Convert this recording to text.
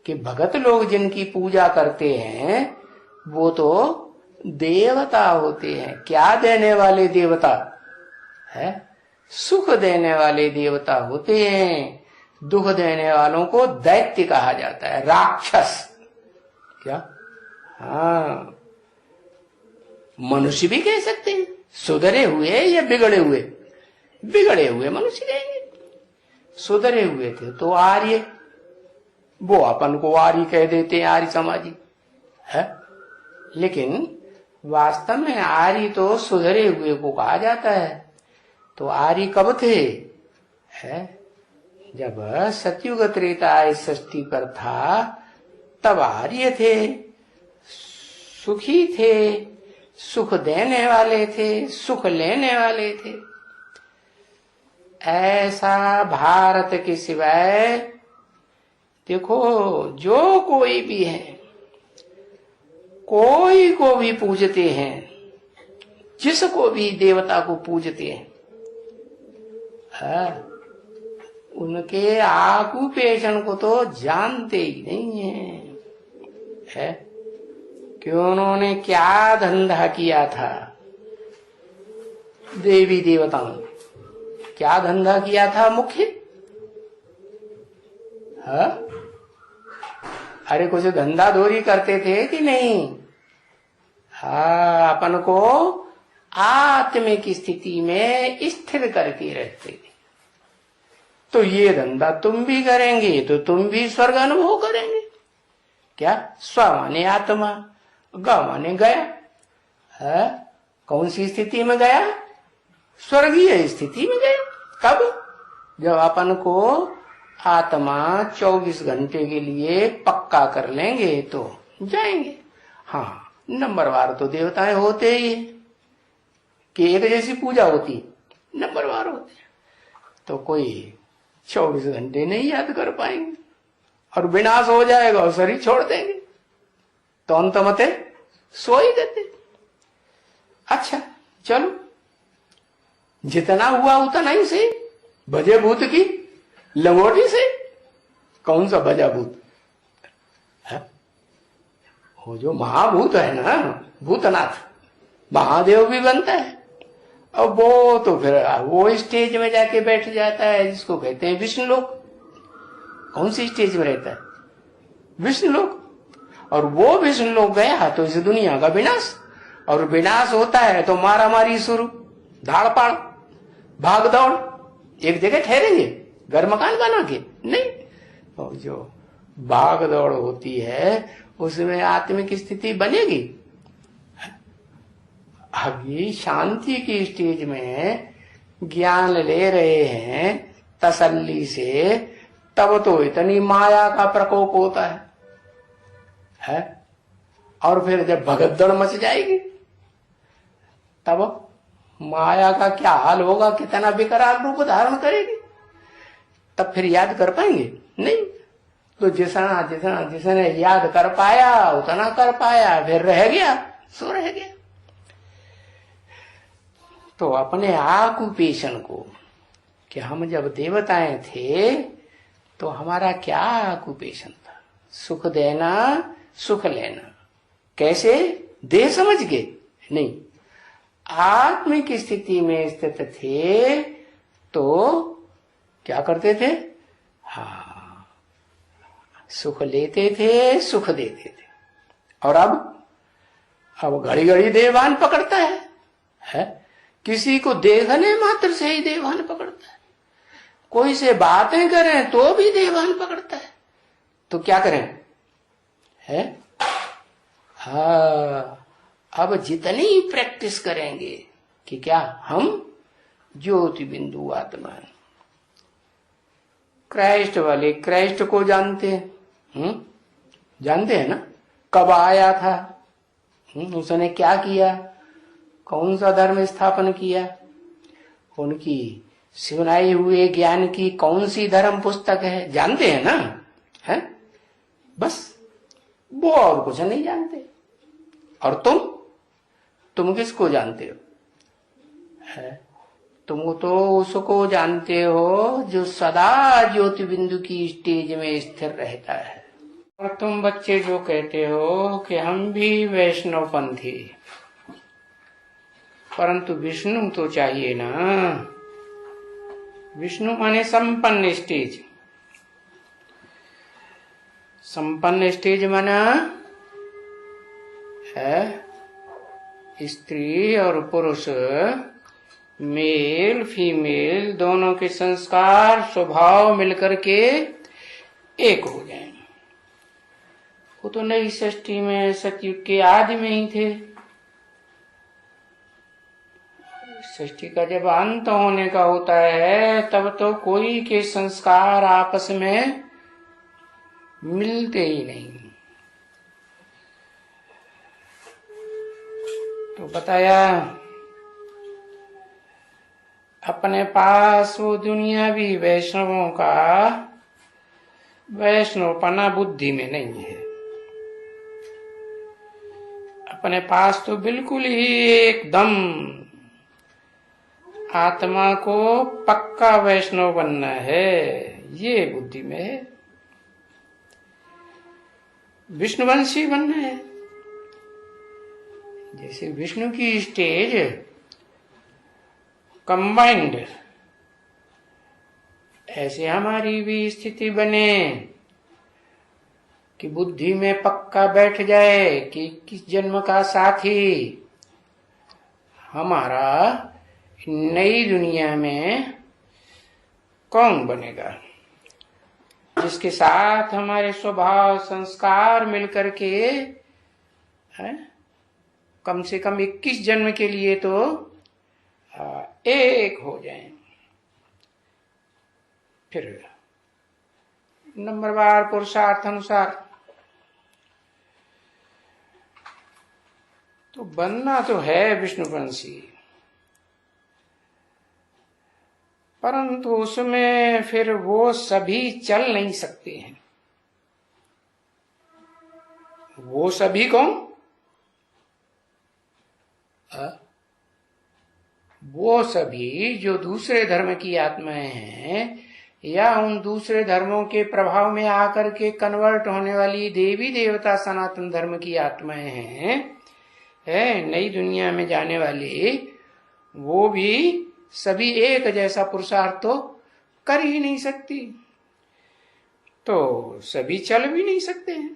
कि भगत लोग जिनकी पूजा करते हैं वो तो देवता होते हैं। क्या देने वाले देवता है? सुख देने वाले देवता होते हैं। दुख देने वालों को दैत्य कहा जाता है, राक्षस। क्या? हाँ, मनुष्य भी कह सकते हैं, सुधरे हुए या बिगड़े हुए। बिगड़े हुए मनुष्य कहेंगे, सुधरे हुए थे तो आर्य, वो अपन को आर्य कह देते हैं, आर्य समाजी है। लेकिन वास्तव में आर्य तो सुधरे हुए को कहा जाता है। तो आर्य कब थे? है जब सतयुग त्रेता षष्ठी पर था तब आर्य थे, सुखी थे, सुख देने वाले थे, सुख लेने वाले थे। ऐसा भारत के सिवाय देखो जो कोई भी है, कोई को भी पूजते हैं, जिसको भी देवता को पूजते हैं, उनके ऑक्यूपेशन को तो जानते ही नहीं है कि उन्होंने क्या धंधा किया था। देवी देवताओं ने क्या धंधा किया था मुख्य? अरे कुछ धंधा धोरी करते थे कि नहीं? अपन को आत्मिक स्थिति में स्थिर करके रखते थे। तो ये धंधा तुम भी करेंगे तो तुम भी स्वर्ग अनुभव करेंगे। क्या? स्व माने आत्मा, ग माने गया। कौन सी स्थिति में गया? स्वर्गीय स्थिति में गया। कब? जब अपन को आत्मा 24 घंटे के लिए पक्का कर लेंगे तो जाएंगे। हाँ, नंबरवार तो देवताएं होते ही कि एक जैसी पूजा होती, नंबरवार होते। तो कोई 24 घंटे नहीं याद कर पाएंगे और विनाश हो जाएगा और शरीर छोड़ देंगे। तो अंत मते सो ही देते। अच्छा चलो, जितना हुआ उतना ही से भजे भूत की लंगोटी से। कौन सा भजा भूत है? वो जो महाभूत है ना, भूतनाथ, महादेव भी बनता है। अब वो तो फिर वो स्टेज में जाके बैठ जाता है जिसको कहते हैं विष्णु लोक। कौन सी स्टेज में रहता है? विष्णु लोक। और वो विष्णु लोक गया तो इस दुनिया का विनाश, और विनाश होता है तो मारा मारी शुरू, धाड़ पाड़, भाग दौड़। एक जगह ठहरेंगे घर मकान बना के नहीं। और जो भाग दौड़ होती है उसमें आत्मिक स्थिति बनेगी। अभी शांति की स्टेज में ज्ञान ले रहे हैं तसल्ली से, तब तो इतनी माया का प्रकोप होता है? और फिर जब भगदड़ मच जाएगी तब माया का क्या हाल होगा, कितना विकराल रूप धारण करेगी। तब फिर याद कर पाएंगे? नहीं। तो जितना जितना जिसने याद कर पाया उतना कर पाया, फिर रह गया सो रह गया। तो अपने ऑक्यूपेशन को, कि हम जब देवताएं थे तो हमारा क्या ऑक्यूपेशन था? सुख देना, सुख लेना। कैसे? दे समझ के नहीं, आत्मिक स्थिति में स्थित थे तो क्या करते थे? हाँ, सुख लेते थे, सुख देते थे। और अब घड़ी घड़ी देवान पकड़ता है? किसी को देखने मात्र से ही देवान पकड़ता है। कोई से बातें करें तो भी देवान पकड़ता है। तो क्या करें? है? हाँ, अब जितनी प्रैक्टिस करेंगे कि क्या हम ज्योति बिंदु आत्मा है। क्राइस्ट वाले क्राइस्ट को जानते हैं, जानते हैं ना? कब आया था, उसने क्या किया, कौन सा धर्म स्थापन किया, उनकी सुनाई हुए ज्ञान की कौन सी धर्म पुस्तक है, जानते हैं ना? है? बस वो, और कुछ नहीं जानते। और तुम किसको जानते हो? है? तुम तो उसको जानते हो जो सदा ज्योति बिंदु की स्टेज में स्थिर रहता है। और तुम बच्चे जो कहते हो कि हम भी वैष्णवपंथी, परंतु विष्णु तो चाहिए ना। विष्णु माने संपन्न स्टेज। संपन्न स्टेज माना है स्त्री और पुरुष, मेल फीमेल दोनों के संस्कार स्वभाव मिलकर के एक हो जाएं। वो तो नई सृष्टि में सतयुग के आदि में ही थे। सृष्टि का जब अंत होने का होता है तब तो कोई के संस्कार आपस में मिलते ही नहीं। तो बताया अपने पास वो दुनियावी वैष्णवों का वैष्णवपना बुद्धि में नहीं है। अपने पास तो बिल्कुल ही एकदम आत्मा को पक्का वैष्णव बनना है, ये बुद्धि में है। विष्णुवंशी बनना है। जैसे विष्णु की स्टेज कंबाइंड, ऐसे हमारी भी स्थिति बने कि बुद्धि में पक्का बैठ जाए कि किस जन्म का साथी हमारा नई दुनिया में कौन बनेगा, जिसके साथ हमारे स्वभाव संस्कार मिलकर के कम से कम 21 जन्म के लिए तो एक हो जाएं। फिर नंबरवार पुरुषार्थ अनुसार तो बनना तो है विष्णुवंशी, परंतु उसमें फिर वो सभी चल नहीं सकते हैं। वो सभी कौन? वो सभी जो दूसरे धर्म की आत्माएं हैं या उन दूसरे धर्मों के प्रभाव में आकर के कन्वर्ट होने वाली देवी देवता सनातन धर्म की आत्माएं हैं, नई दुनिया में जाने वाली, वो भी सभी एक जैसा पुरुषार्थ तो कर ही नहीं सकती, तो सभी चल भी नहीं सकते हैं।